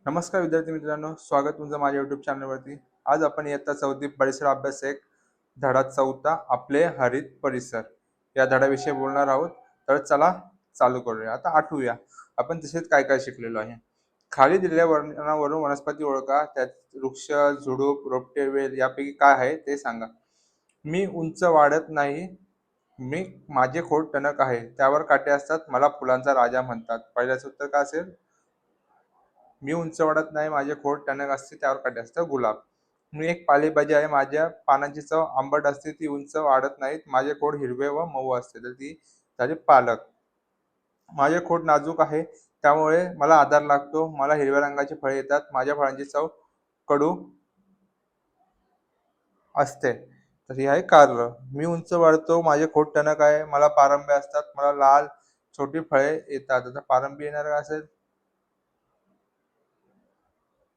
नमस्कार विद्यार्थी मित्रांनो, स्वागत तुमचं माझ्या YouTube चॅनलवरती. आज आपण इयत्ता 4थी परिसर अभ्यास 1 धडा 4 आपले हरित परिसर या धड्याविषयी बोलणार आहोत. तर चला चालू करूया. आता आठवूया आपण तसेच काय काय शिकलेलो आहे. खाली दिलेल्या वर्णनावरून वनस्पती ओळखा. त्यात वृक्ष, झुडूप, रोपटे, वेल यापैकी काय आहे ते सांगा. मी उंच वाढत नाही. मी माझे खोड टणक आहे. त्यावर काटे असतात. मला फुलांचा राजा म्हणतात. पहिल्याचं उत्तर काय असेल? मी उंच वाढत नाही, माझे खोड टणक असते, त्यावर काटे असतात. गुलाब. मी एक पालेभाजी आहे, माझ्या पानांची चव आंबट असते, ती उंच वाढत नाहीत. माझे खोड हिरवे व मऊ असते, तर ती झाली पालक. माझे खोड नाजूक आहे, त्यामुळे मला आधार लागतो. मला हिरव्या रंगाची फळे येतात. माझ्या फळांची चव कडू असते, तर ही आहे कारलं. मी उंच वाढतो, माझे खोड टणक आहे, मला पारंब्या असतात, मला लाल छोटी फळे येतात. आता पारंबी येणार काय असेल?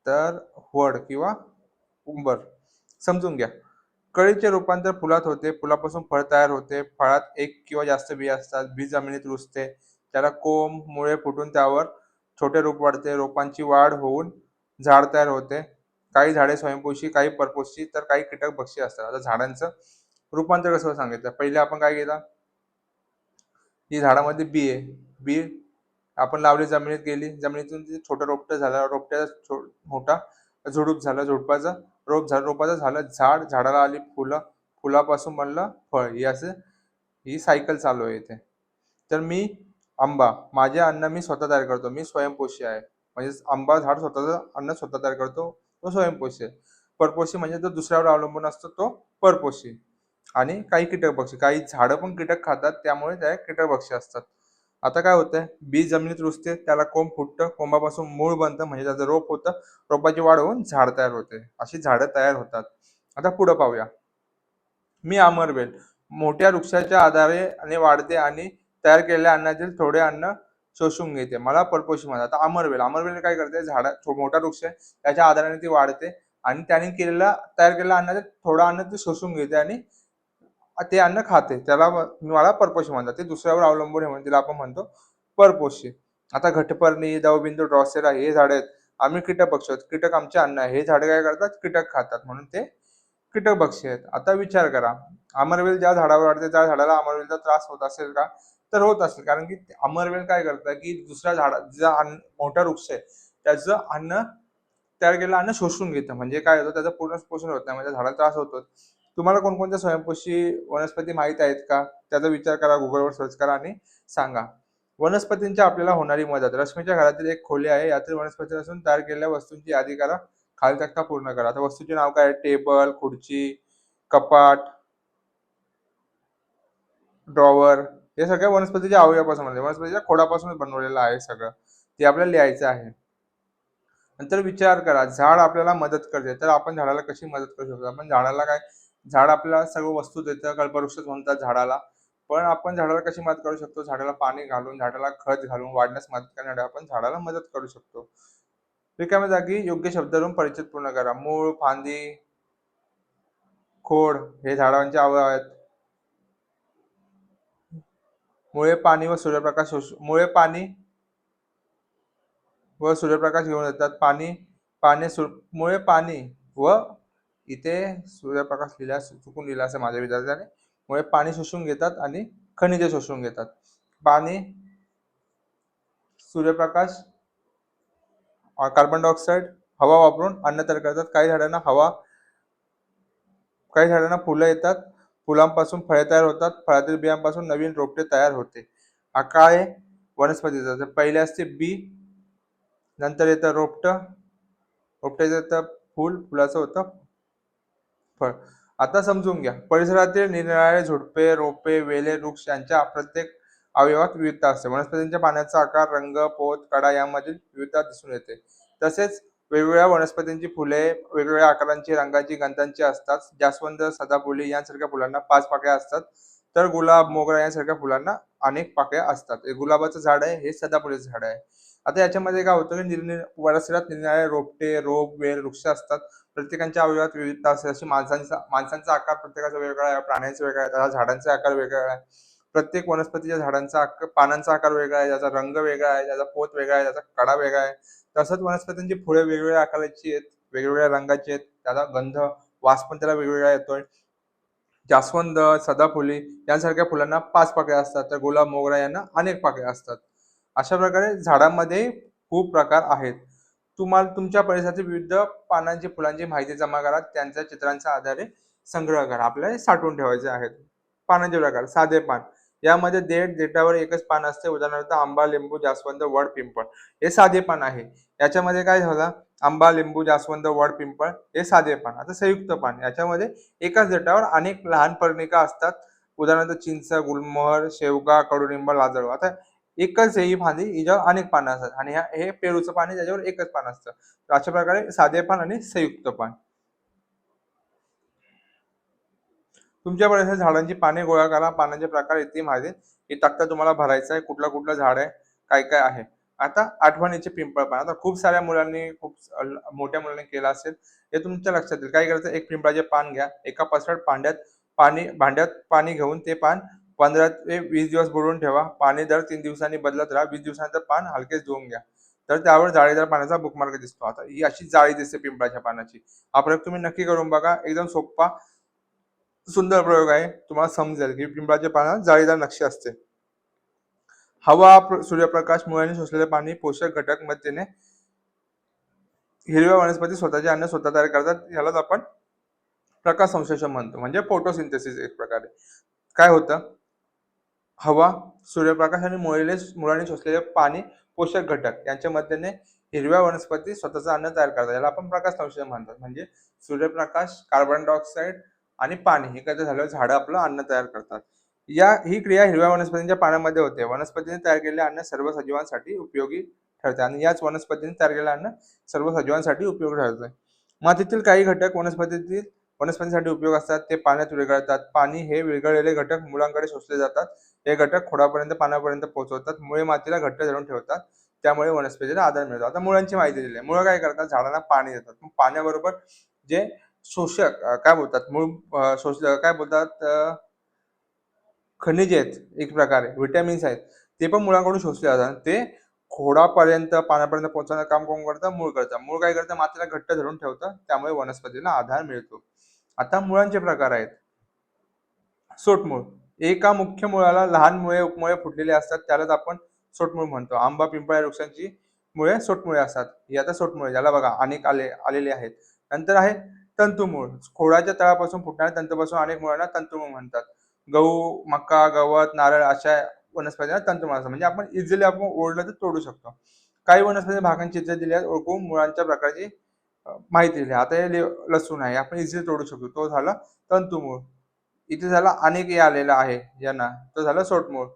तर वड किंवा उंबर. समजून घ्या. कळीचे रूपांतर फुलात होते. फुलापासून फळ तयार होते. फळात एक किंवा जास्त बिया असतात. बी जमिनीत रुजते. त्याला कोंब, मुळे फुटून त्यावर छोटे रोप वाढते. रोपांची वाढ होऊन झाड तयार होते. काही झाडे स्वयंपोषी, काही परपोषी, तर काही कीटकभक्षी असतात. आता झाडांचं रूपांतर कसं सांगितलं? पहिले आपण काय केलं? ही झाडामध्ये बी आहे. बी आपण लावली, जमिनीत गेली. जमिनीतून ते छोटं रोपटं झालं. रोपट्याचा मोठा झुडूप झालं. झुडपाचं रोप झालं. रोपाचं झालं झाड. झाडाला आली फुलं. फुलापासून बनलं फळ. ही असं ही सायकल चालू आहे इथे. तर मी आंबा. माझे अन्न मी स्वतः तयार करतो. मी स्वयंपोषी आहे. म्हणजेच आंबा झाड स्वतःचं अन्न स्वतः तयार करतो. तो स्वयंपोषी आहे. परपोषी म्हणजे तो दुसऱ्यावर अवलंबून असतो, तो परपोषी. आणि काही कीटकभक्षी. काही झाडं पण कीटक खातात, त्यामुळे त्या कीटकभक्षी असतात. आता काय होतंय? बी जमिनीत रुजते, त्याला कोंब फुटतं. कोंबापासून मूळ बनतं, म्हणजे त्याचं रोप होतं. रोपाची वाढ होऊन झाड तयार होते. अशी झाडं तयार होतात. आता पुढे पाहूया. मी अमरवेल. मोठ्या वृक्षाच्या आधाराने वाढते आणि तयार केलेल्या अन्नातील थोडे अन्न शोषून घेते. मला परपोषी म्हणतात. आता अमरवेल. अमरवेल काय करते? मोठा वृक्ष आहे, त्याच्या आधाराने ती वाढते आणि त्याने तयार केलेल्या अन्नाचं थोडं अन्न ती शोषून घेते आणि ते अन्न खाते. त्याला मला परपोषी म्हणतात. ते दुसऱ्यावर अवलंबून आहे म्हणून तिला आपण म्हणतो परपोषी. आता घटपर्णी, दवबिंदू, ड्रॉसेरा हे झाडं आहेत. आम्ही कीटकभक्षी आहोत. कीटक आमचे अन्न आहे. हे झाडं काय करतात? कीटक खातात, म्हणून ते कीटकभक्षी आहेत. आता विचार करा, अमरवेल ज्या झाडावर वाढते त्या झाडाला अमरवेलचा त्रास होत असेल का? तर होत असेल, कारण की अमरवेल काय करतं की दुसऱ्या मोठा वृक्ष आहे त्याचं अन्न, तयार केलेलं अन्न शोषून घेतं. म्हणजे काय होतं? त्याचं पूर्ण पोषण होत नाही, म्हणजे झाडाला त्रास होतो. तुम्हाला कोणकोणत्या स्वयंपोषी वनस्पती माहीत आहेत का? त्याचा विचार करा, गुगलवर सर्च करा आणि सांगा. वनस्पतींची आपल्याला होणारी मदत. रश्मीच्या घरातील एक खोली आहे. यातील वनस्पतीपासून तयार केलेल्या वस्तूंची यादी करा. खाली तक्ता पूर्ण करा. आता वस्तूचे नाव काय आहे? टेबल, खुर्ची, कपाट, ड्रॉवर, हे सगळ्या वनस्पतीच्या अवयवापासून बनले. वनस्पतीच्या खोडापासूनच बनवलेलं आहे सगळं. ते आपल्याला लिहायचं आहे. नंतर विचार करा, झाड आपल्याला मदत करते, तर आपण झाडाला कशी मदत करू शकतो? आपण झाडाला काय, झाड आपल्याला सर्व वस्तू देतं, कल्पवृक्षच म्हणतात झाडाला. पण आपण झाडाला कशी मदत करू शकतो? झाडाला पाणी घालून, झाडाला खत घालून वाढण्यास मदत करण्यासाठी आपण झाडाला मदत करू शकतो. रिकाम्या जागी योग्य शब्द देऊन परिचित पूर्ण करा. मूळ, फांदी, खोड हे झाडांचे अवयव आहेत. मुळे पाणी व सूर्यप्रकाश व सूर्यप्रकाश घेऊन येतात. मुळे पाणी व इथे सूर्यप्रकाश चुकून लिहिला असेल माझ्या विद्यार्थ्याने. मुळे पाणी शोषून घेतात आणि खनिजे शोषून घेतात. पाणी, सूर्यप्रकाश, कार्बन डायऑक्साईड, हवा वापरून अन्न तयार करतात. काही झाडांना फुलं येतात. फुलांपासून फळे तयार होतात. फळातील बियांपासून नवीन रोपटे तयार होते. हा काय वनस्पतीचा? तर पहिले असते बी, नंतर येतं रोपटं, रोपट्याचं येतं फुल, फुलाचं होतं फळ. आता समजून घ्या. परिसरातील निरनिराळे झुडपे, रोपे, वेले, वृक्ष यांच्या प्रत्येक अवयवात विविधता असते. वनस्पतींच्या पानाचा आकार, रंग, पोत, कडा यामधील विविधता दिसून येते. तसेच वेगवेगळ्या वनस्पतींची फुले वेगवेगळ्या आकारांची, रंगाची, गंधांची असतात. जास्वंद, सदाफुली यांसारख्या फुलांना 5 पाकळ्या असतात. तर गुलाब, मोगरा यांसारख्या फुलांना अनेक पाकळ्या असतात. हे गुलाबाचं झाड आहे, हे सदाफुलीचं झाड आहे. आता याच्यामध्ये काय होतं की परिसरात निरनिराळे रोपटे, रोप, वेल, वृक्ष असतात. प्रत्येकाच्या अवयवात विविधता असते. जशी माणसांचा आकार प्रत्येकाचा वेगळा आहे, प्राण्यांचा वेगळा आहे, त्याचा झाडांचा आकार वेगळा आहे. प्रत्येक वनस्पतीच्या पानांचा आकार वेगळा आहे, त्याचा रंग वेगळा आहे, त्याचा पोत वेगळा आहे, त्याचा कडा वेगळा आहे. तसंच वनस्पतींची फुले वेगवेगळ्या आकाराची आहेत, वेगवेगळ्या रंगाची आहेत, त्याला गंध, वास पण त्याला वेगवेगळा येतोय. जास्वंद, सदाफुली यांसारख्या फुलांना 5 पाकळ्या असतात, तर गुलाब, मोगरा यांना अनेक पाकळ्या असतात. अशा प्रकारे झाडांमध्ये खूप प्रकार आहेत. तुम्हाला तुमच्या परिसरातील विविध पानांची, फुलांची माहिती जमा करा. त्यांच्या चित्रांच्या आधारे संग्रह करा. आपल्याला साठवून ठेवायचे आहेत. पानांचे प्रकार: साधे पान. यामध्ये देठावर एकच पान असते. उदाहरणार्थ आंबा, लिंबू, जास्वंद, वड, पिंपळ. हे साधे पान आहे. याच्यामध्ये काय झालं? आंबा, लिंबू, जास्वंद, वड, पिंपळ हे साधे पान. आता संयुक्त पान. याच्यामध्ये एकाच देठावर अनेक लहान पर्णिका असतात. उदाहरणार्थ चिंच, गुलमोहर, शेवगा, कडुलिंब, लाजाळू. आता एकच ही फांदी हिच्यावर अनेक पानं असतात आणि हे पेरूचं पान आहे, त्याच्यावर एकच पान असतं. तर अशा प्रकारे साधे पान आणि संयुक्त पान. तुमच्या परिसरात झाडांची पाने गोळा करा. पानांचे प्रकार इथे माहिती हे तक्ता तुम्हाला भरायचा आहे. कुठलं कुठलं झाड आहे, काय काय आहे. आता आठवणीचे पिंपळ पान. आता खूप साऱ्या मुलांनी मोठ्या मुलांनी केलं असेल, हे तुमच्या लक्षात येईल. काय करायचं? एक पिंपळाचे पान घ्या. एका पसरट भांड्यात पाणी घेऊन ते पान 15 ते 20 दिवस बुडवून ठेवा. पाणी दर 3 दिवसांनी बदलत राहा. 20 दिवसानंतर पान हलकेच धुवून घ्या. तर त्यावर जाळीदार पाण्याचा बुकमार्क दिसतो. आता ही अशी जाळी दिसते पिंपळाच्या पानाची. हा प्रयोग तुम्ही नक्की करून बघा. एकदम सोप्पा सुंदर प्रयोग आहे. तुम्हाला समजेल की पिंपळाच्या पानात जाळीदार नक्षी असते. हवा, सूर्यप्रकाश, मुळांनी शोषलेले पाणी, पोषक घटक मदतीने हिरव्या वनस्पती स्वतःचे अन्न स्वतः तयार करतात. यालाच आपण प्रकाश संश्लेषण म्हणतो, म्हणजे फोटोसिंथेसिस एक प्रकारे. काय होतं? हवा, सूर्यप्रकाश आणि मुळांनी शोषलेले पाणी, पोषक घटक यांच्या मदतीने हिरव्या वनस्पती स्वतःचं अन्न तयार करतात. याला आपण प्रकाश संश्लेषण म्हणतात. म्हणजे सूर्यप्रकाश, कार्बन डायऑक्साईड आणि पाणी हे एकत्र झाल्यावर झाडं आपलं अन्न तयार करतात. ही क्रिया हिरव्या वनस्पतींच्या पाण्यामध्ये होते. वनस्पतीने तयार केलेले अन्न सर्व सजीवांसाठी उपयोगी ठरते आणि याच वनस्पतीने तयार केलेले अन्न सर्व सजीवांसाठी उपयोगी ठरते. मातीतील काही घटक वनस्पतींसाठी उपयोग असतात. ते पाण्यात विरघळतात. पाणी हे विरघळलेले घटक मुळांकडे शोषले जातात. हे घटक खोडापर्यंत, पानापर्यंत पोहोचवतात. मुळे मातीला घट्ट धरून ठेवतात. त्यामुळे वनस्पतीला आधार मिळतो. आता मुळांची माहिती दिली आहे. मुळं काय करतात? झाडांना पाणी देतात. पाण्याबरोबर जे शोषक काय बोलतात? काय बोलतात? खनिजे आहेत एक प्रकारे, व्हिटॅमिन्स आहेत. ते पण मुळाकडून शोषले जातात. ते खोडापर्यंत, पानापर्यंत पोहोचवण्याचं काम कोण करतं? मूळ करतं. मूळ काय करतं? मातीला घट्ट धरून ठेवतं. त्यामुळे वनस्पतीला आधार मिळतो. आता मुळांचे प्रकार आहेत. सोटमूळ. एका मुख्य मुळाला लहान मुळे, उपमुळे फुटलेली असतात. त्यालाच आपण सोटमूळ म्हणतो. आंबा, पिंपळ या वृक्षांची मुळे सोटमुळे असतात. ही आता सोटमुळे, ज्याला बघा अनेक आलेले आहेत. नंतर आहे तंतुमूळ. खोडाच्या तळापासून फुटणाऱ्या तंतूपासून अनेक मुळांना तंतुमूळ म्हणतात. गहू, मका, गवत, नारळ अशा वनस्पतींना तंतुमूळ असतात. म्हणजे आपण इझिली ओढलं तर तोडू शकतो. काही वनस्पती भागांची चित्रे दिली आहेत. ओळखून मुळांच्या प्रकारची माहिती दिली. आता हे लसूण आहे. आपण इझिली तोडू शकतो. तो झाला तंतुमूळ. इथे झाला अनेक हे आलेला आहे यांना, तो झाला सोटमूळ.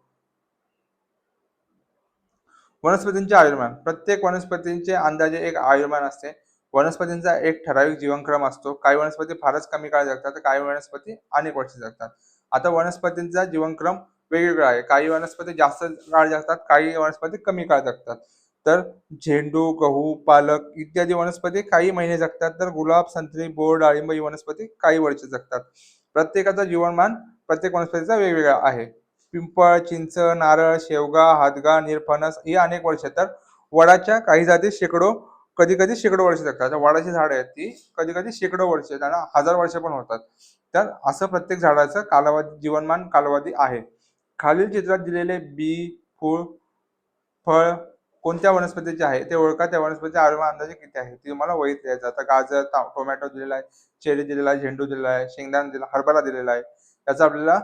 वनस्पतींचे आयुर्मान. प्रत्येक वनस्पतींचे अंदाजे एक आयुर्मान असते. वनस्पतींचा एक ठराविक जीवनक्रम असतो. काही वनस्पती फारच कमी काळ जगतात, तर काही वनस्पती अनेक वर्ष जगतात. आता वनस्पतींचा जीवनक्रम वेगवेगळा आहे. काही वनस्पती जास्त काळ जगतात, काही वनस्पती कमी काळ जगतात. तर झेंडू, गहू, पालक इत्यादी वनस्पती काही महिने जगतात, तर गुलाब, संत्री, बोर, डाळिंब ही वनस्पती काही वर्ष जगतात. प्रत्येकाचा जीवनमान प्रत्येक वनस्पतीचा वेगवेगळा आहे. पिंपळ, चिंच, नारळ, शेवगा, हादगा, निरफणस ही अनेक वर्ष, तर वडाच्या काही जाती कधी कधी शेकडो वर्ष जगतात. वडाची झाड आहेत ती कधी कधी शेकडो वर्ष, त्यांना 1000 वर्ष पण होतात. तर असं प्रत्येक झाडाचं जीवनमान कालावधी आहे. खालील चित्रात दिलेले बी, फूल, फळ कोणत्या वनस्पतीचे आहे ते ओळखा. त्या वनस्पतीचा आयुर्मान अंदाजे किती आहे ते तुम्हाला वहीत लिहायचं. आता गाजर, टोमॅटो दिलेला आहे, चेरी दिलेला आहे, झेंडू दिलेला आहे, शेंगदाणा दिला, हरभरा दिलेला आहे. याचा आपल्याला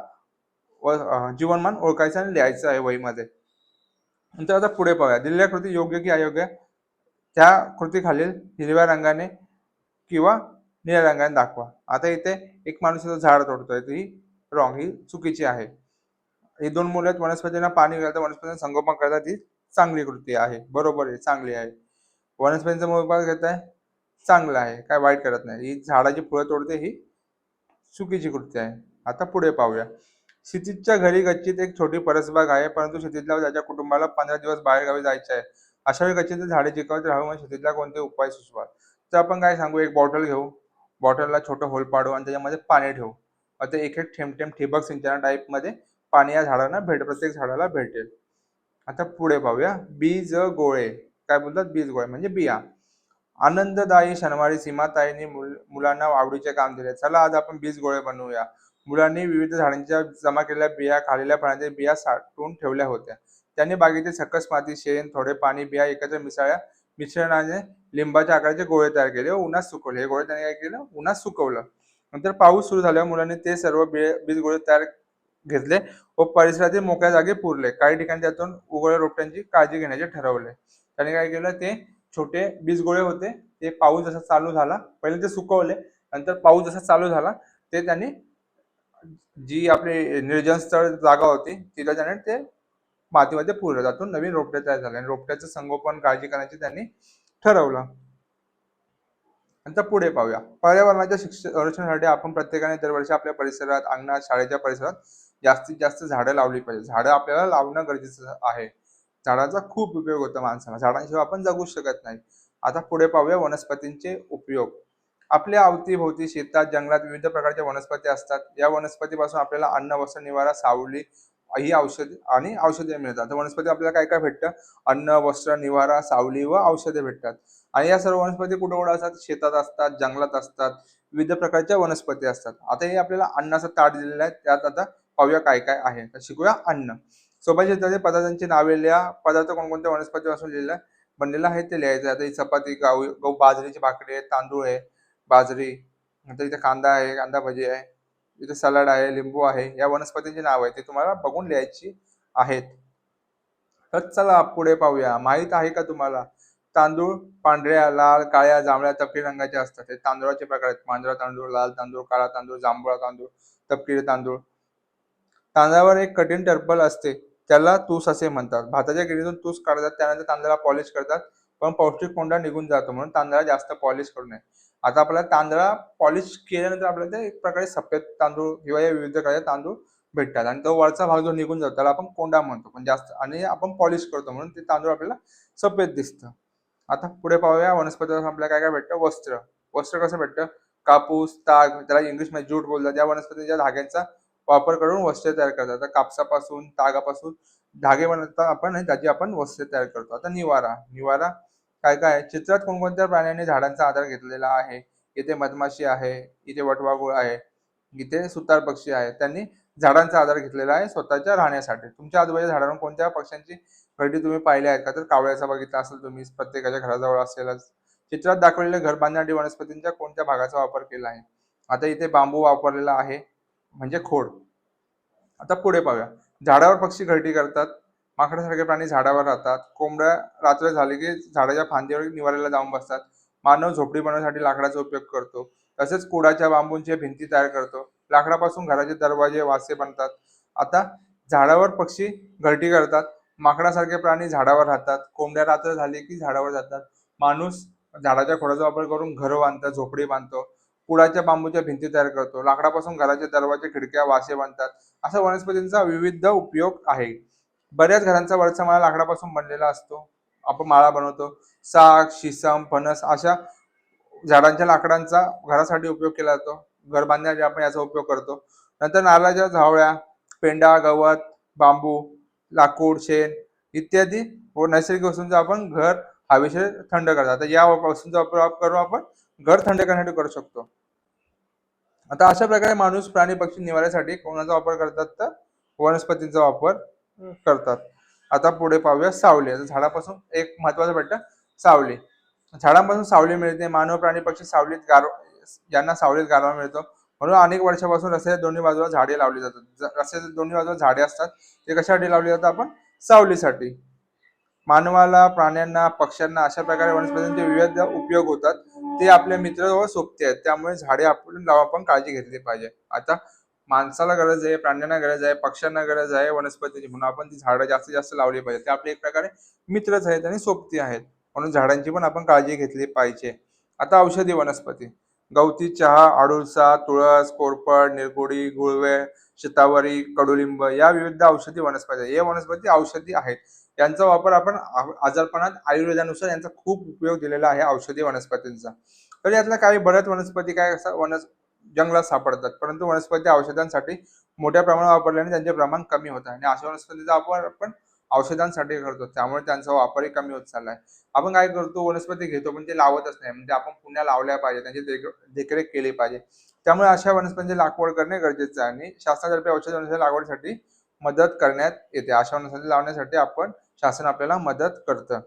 जीवनमान ओळखायचं आणि लिहायचं आहे वहीमध्ये. नंतर आता पुढे पाहूया. दिलेल्या कृती योग्य की अयोग्य त्या कृती खालील हिरव्या रंगाने किंवा निळ्या रंगाने दाखवा. आता इथे एक माणूस झाड तोडतोय, ही रॉंग, ही चुकीची आहे. ही 2 मुलं आहेत, वनस्पतींना पाणी घालतात, वनस्पतींना संगोपन करतात, ही चांगली कृती आहे. बरोबर आहे, चांगली आहे. वनस्पतींचा मोबदला घेत आहे, चांगलं आहे, काय वाईट करत नाही. ही झाडाची फुलं तोडते, ही चुकीची कृती आहे. आता पुढे पाहूया. क्षितिजच्या घरी गच्चीत एक छोटी परसबाग आहे, परंतु क्षितिजला त्याच्या कुटुंबाला 15 दिवस बाहेरगावी जायचे आहे. अशा वेळी गच्चीतील झाडे टिकवत राहावी म्हणून क्षितिजला कोणते उपाय सुचवा? तर आपण काय सांगू, एक बॉटल घेऊ, बॉटलला छोटं होल पाडू आणि त्याच्यामध्ये पाणी ठेवू. आता एक एक थेंब थेंब ठिबक सिंचना टाईप मध्ये पाणी या झाडांना प्रत्येक झाडाला भेटेल. आता पुढे पाहूया. बीज गोळे. काय बोलतात, बीजगोळे म्हणजे बिया. आनंददायी शनिवारी सीमाताईंनी मुलांना आवडीचे काम दिले. चला आज आपण बीजगोळे बनवूया. मुलांनी विविध झाडांच्या जमा केलेल्या बिया, खाल्लेल्या फळांच्या बिया साठवून ठेवल्या होत्या. त्यांनी बागेतील सकस माती, शेण, थोडे पाणी, बिया एकत्र मिश्रणाने लिंबाच्या आकाराचे गोळे तयार केले व उन्हात सुकवले. हे गोळे त्यांनी काय केलं, उन्हात सुकवलं. नंतर पाऊस सुरू झाल्यावर मुलांनी ते सर्व बीजगोळे तयार घेतले व परिसरातील मोकळ्या जागी पुरले. काही ठिकाणी त्यातून उगवलेल्या रोपट्यांची काळजी घेण्याचे ठरवले. त्यांनी काय केलं, ते छोटे बीजगोळे होते, ते पाऊस जसा चालू झाला, पहिले ते सुकवले, नंतर पाऊस जसा चालू झाला ते त्यांनी जी आपली निर्जन स्थळ जागा होती तिला त्याने ते मातीमध्ये पुरलं. त्यातून नवीन रोपटे तयार झाले आणि रोपट्याचं संगोपन, काळजी करण्याचे त्यांनी ठरवलं. नंतर पुढे पाहूया. पर्यावरणाच्या संरक्षणासाठी आपण प्रत्येकाने दरवर्षी आपल्या परिसरात, अंगणात, शाळेच्या परिसरात जास्तीत जास्त झाडं लावली पाहिजे. झाडं आपल्याला लावणं गरजेचं आहे. झाडाचा खूप उपयोग होतो माणसाला. झाडांशिवाय आपण जगू शकत नाही. आता पुढे पाहूया वनस्पतींचे उपयोग. आपल्या अवतीभोवती शेतात, जंगलात विविध प्रकारच्या वनस्पती असतात. या वनस्पतीपासून आपल्याला अन्न, वस्त्र, निवारा, सावली ही औषधे मिळतात. तर वनस्पती आपल्याला काय काय भेटतं? अन्न, वस्त्र, निवारा, सावली व औषधे भेटतात. आणि या सर्व वनस्पती कुठे कुठे असतात? शेतात असतात, जंगलात असतात, विविध प्रकारच्या वनस्पती असतात. आता हे आपल्याला अन्नाचं ताट दिलेलं आहे, त्यात आता पाहूया काय काय आहे. तर शिकूया अन्न. सोबत शेतातील पदार्थांची नावे लिहा. पदार्थ कोणकोणत्या वनस्पतीपासून बनलेला आहे ते लिहायचं. आता ही चपाती, गहू, बाजरीची भाकरी आहे, तांदूळ आहे, बाजरी, नंतर इथे कांदा आहे, कांदा भजी आहे, इथे सलाड आहे, लिंबू आहे. या वनस्पतींची नाव आहे ते तुम्हाला बघून लिहायची आहेत. तर चला पुढे पाहूया. माहित आहे का तुम्हाला, तांदूळ पांढऱ्या, लाल, काळ्या, जांभळ्या, तपकिरी रंगाचे असतात. हे तांदूळाचे प्रकार आहेत. पांढरा तांदूळ, लाल तांदूळ, काळा तांदूळ, जांभळा तांदूळ, तपकिरी तांदूळ. तांदळावर एक कठीण टर्पल असते, त्याला तूस असे म्हणतात. भाताच्या गिरणीतून तूस काढतात, त्यानंतर तांदळाला पॉलिश करतात, पण पौष्टिक कोंडा निघून जातो, म्हणून तांदळाला जास्त पॉलिश करू नये. आता आपल्याला तांदळा पॉलिश केल्यानंतर आपल्याला ते एक प्रकारे सफेद तांदूळ किंवा या विविध प्रकारचे तांदूळ भेटतात आणि तो वरचा भाग जो निघून जातो त्याला आपण कोंडा म्हणतो. पण जास्त आणि आपण पॉलिश करतो म्हणून ते तांदूळ आपल्याला सफेद दिसतं. आता पुढे पाहूया वनस्पतीपासून आपल्याला काय काय भेटतं. वस्त्र. वस्त्र कसं भेटतं? कापूस, ताग, त्याला इंग्लिशमध्ये ज्यूट बोलतात. या वनस्पतीच्या धाग्यांचा वापर करून वस्त्रे तयार करतात. आता कापसापासून, तागापासून धागे बनवतात आपण आणि त्याची आपण वस्त्रे तयार करतो. आता निवारा. निवारा काय काय आहे? चित्रात कोणकोणत्या प्राण्यांनी झाडांचा आधार घेतलेला आहे? इथे मधमाशी आहे, इथे वटवाघूळ आहे, इथे सुतार पक्षी आहे. त्यांनी झाडांचा आधार घेतलेला आहे स्वतःच्या राहण्यासाठी. तुमच्या आजूबाजूच्या झाडांवर कोणत्या पक्ष्यांची घरटी तुम्ही पाहिल्या आहेत का? तर कावळ्याचा बघितला असेल तुम्ही, प्रत्येकाच्या घराजवळ असेलच. चित्रात दाखवलेल्या घर बांधण्यासाठी वनस्पतींच्या कोणत्या भागाचा वापर केला आहे? आता इथे बांबू वापरलेला आहे, म्हणजे खोड. आता पुढे पाहूया. झाडावर पक्षी घरटी करतात, माकडासारखे प्राणी झाडावर राहतात, कोंबड्या रात्र झाली की झाडाच्या फांदीवर निवाऱ्याला जाऊन बसतात, मानव झोपडी बनवण्यासाठी लाकडाचा उपयोग करतो, तसेच कुडाच्या बांबूंच्या भिंती तयार करतो, लाकडापासून घराचे दरवाजे, वासे बनतात. आता झाडावर पक्षी घरटी करतात, माकडासारखे प्राणी झाडावर राहतात, कोंबड्या रात्र झाली की झाडावर जातात, माणूस झाडाच्या खोडाचा वापर करून घर बांधतात, झोपडी बांधतो, कुडाच्या बांबूच्या भिंती तयार करतो, लाकडापासून घराचे दरवाजे, खिडक्या, वासे बनतात. असा वनस्पतींचा विविध उपयोग आहे. बऱ्याच घरांचा वरचा माळा लाकडापासून बनलेला असतो, आपण माळा बनवतो. साग, शिसम, फणस अशा झाडांच्या लाकडांचा घरासाठी उपयोग केला जातो. घर बांधण्यासाठी आपण याचा उपयोग करतो. नंतर नारळाच्या झावळ्या, पेंडा, गवत, बांबू, लाकूड, शेण इत्यादी व नैसर्गिक वस्तूंचा आपण घर हवेशीर थंड करतात. तर या वस्तूंचा वापर करून आपण घर थंड करण्यासाठी करू शकतो. आता अशा प्रकारे माणूस, प्राणी, पक्षी निवाऱ्यासाठी कोणाचा वापर करतात? तर वनस्पतींचा वापर करतात. आता पुढे पाहूया सावली. आता झाडापासून एक महत्वाचं भेटतं सावली. झाडांपासून सावली मिळते. मानव, प्राणी, पक्षी यांना सावलीत गारवा मिळतो. म्हणून अनेक वर्षापासून रस्त्याच्या दोन्ही बाजूला झाडे लावली जातात. रस्त्याच्या दोन्ही बाजूला झाडे असतात, ते कशासाठी लावली जातात? आपण सावलीसाठी. मानवाला, प्राण्यांना, पक्ष्यांना अशा प्रकारे वनस्पतींचे विविध उपयोग होतात. ते आपले मित्र व सोबती आहेत. त्यामुळे झाडे आपण काळजी घेतली पाहिजे. आता माणसाला गरज आहे, प्राण्यांना गरज आहे, पक्ष्यांना गरज आहे वनस्पतीची, म्हणून आपण ती झाडं जास्तीत जास्त लावली पाहिजे. ते आपले एक प्रकारे मित्रच आहेत आणि सोबती आहेत, म्हणून झाडांची पण आपण काळजी घेतली पाहिजे. आता औषधी वनस्पती. गवती चहा, अडुळसा, तुळस, कोरफड, निरगुडी, गुळवेल, शतावरी, कडुलिंब या विविध औषधी वनस्पती आहेत. या वनस्पती औषधी आहेत. यांचा वापर आपण आजारपणात आयुर्वेदानुसार यांचा खूप उपयोग दिलेला आहे औषधी वनस्पतींचा. तर यातल्या काही बऱ्याच वनस्पती काय जंगलात सापडतात, परंतु वनस्पती औषधांसाठी मोठ्या प्रमाणात वापरल्याने त्यांचे प्रमाण कमी होत आहे आणि अशा वनस्पतीचा वापर आपण औषधांसाठी करतो, त्यामुळे त्यांचा वापरही कमी होत चाललाय. आपण काय करतो, वनस्पती घेतो पण ते लावतच नाही. म्हणजे आपण पुन्हा लावल्या पाहिजे, त्यांची देखरेख केली पाहिजे. त्यामुळे अशा वनस्पतींची लागवड करणे गरजेचं आहे आणि शासनातर्फे औषध वनस्पती लागवडीसाठी मदत करण्यात येते. अशा वनस्पती लावण्यासाठी शासन आपल्याला मदत करतं.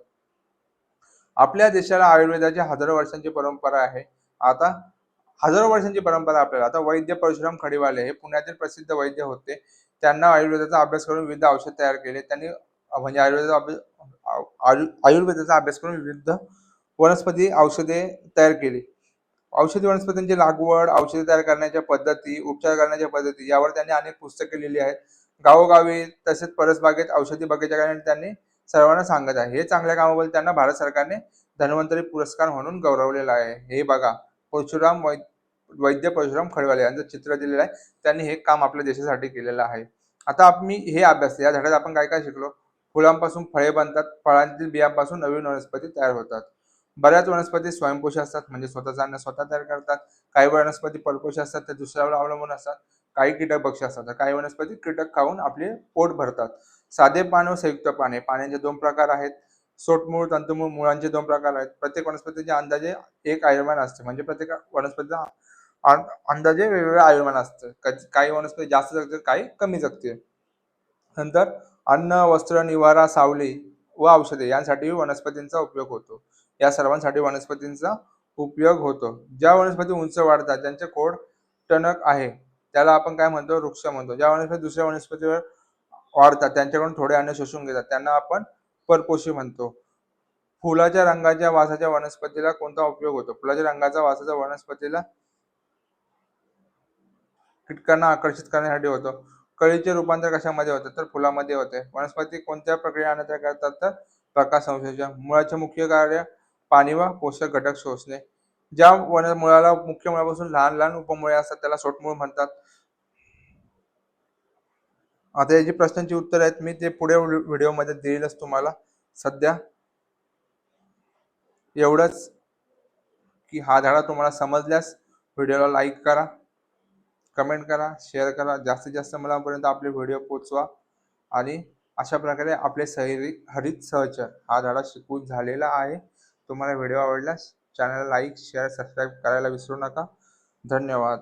आपल्या देशाला आयुर्वेदाची हजारो वर्षांची परंपरा आहे. आता हजारो वर्षांची परंपरा आपल्याला. आता वैद्य परशुराम खडीवाले हे पुण्यातील प्रसिद्ध वैद्य होते. त्यांना आयुर्वेदाचा अभ्यास करून विविध औषध तयार केले. त्यांनी म्हणजे आयुर्वेदाचा अभ्यास करून विविध वनस्पती औषधे तयार केली. औषधी वनस्पतींची लागवड, औषधे तयार करण्याच्या पद्धती, उपचार करण्याच्या पद्धती यावर त्यांनी अनेक पुस्तके लिहिली आहेत. गावोगावी तसेच परसबागेत औषधी बगीचा करण्यासाठी त्यांनी सर्वांना सांगत आहे. हे चांगल्या कामाबद्दल त्यांना भारत सरकारने धन्वंतरी पुरस्कार म्हणून गौरवलेला आहे. हे बघा, वैद्य परशुराम खडीवाले यांचं चित्र दिलेलं आहे. त्यांनी हे काम आपल्या देशासाठी केलेलं आहे. आता आम्ही हे अभ्यास या धड्यात आपण काय काय शिकलो? फुलांपासून फळे बनतात, फळांतील बियांपासून नवीन वनस्पती तयार होतात. बऱ्याच वनस्पती स्वयंपोषी असतात, म्हणजे स्वतःचं अन्न स्वतः तयार करतात. काही वनस्पती परपोषी असतात, ते दुसऱ्यावर अवलंबून असतात. काही कीटक भक्षी असतात, तर काही वनस्पती कीटक खाऊन आपले पोट भरतात. साधे पान व संयुक्त पाने, पाण्याचे 2 प्रकार आहेत. सोटमूळ, तंतुमूळ, मुळांचे 2 प्रकार आहेत. प्रत्येक वनस्पतीचे अंदाजे एक आयुर्मान असते, म्हणजे प्रत्येक वनस्पतीचा अंदाजे वेगवेगळं आयुर्मान असतं. काही वनस्पती जास्त जगते, काही कमी जगते. नंतर अन्न, वस्त्र, निवारा, सावली व औषधे यांसाठी वनस्पतींचा उपयोग होतो. या सर्वांसाठी वनस्पतींचा उपयोग होतो. ज्या वनस्पती उंच वाढतात, ज्यांचे खोड टणक आहे, त्याला आपण काय म्हणतो? वृक्ष म्हणतो. ज्या वनस्पती दुसऱ्या वनस्पतीवर वाढतात, त्यांच्याकडून थोडे अन्न शोषून घेतात, त्यांना आपण परपोषी म्हणतो. फुलाच्या रंगाच्या वासाच्या वनस्पतीला कोणता उपयोग होतो? फुलाच्या रंगाचा वासाचा वनस्पतीला कीटकांना आकर्षित करण्यासाठी होतो. कळीचे रूपांतर कशामध्ये होते? तर फुलामध्ये होते. वनस्पती कोणत्या प्रक्रियेने तयार करतात? तर प्रकाश संश्लेषण. मुळाचे मुख्य कार्य पाणी व पोषक घटक शोषणे. ज्या मुळाला मुख्य मुळापासून लहान लहान उपमुळे असतात, त्याला सोटमूळ म्हणतात. आता याची प्रश्नांची उत्तर आहेत, मी ते पुढे व्हिडिओमध्ये देईलच तुम्हाला. सध्या एवढंच, की हा धडा तुम्हाला समजल्यास व्हिडिओला लाईक करा, कमेंट करा, शेअर करा. जास्तीत जास्त मुलांपर्यंत आपले व्हिडिओ पोहोचवा आणि अशा प्रकारे आपले हरित सहचर हा धडा शिकवून झालेला आहे. तुम्हाला व्हिडिओ आवडल्यास चॅनलला लाईक, शेअर, सबस्क्राईब करायला विसरू नका. धन्यवाद.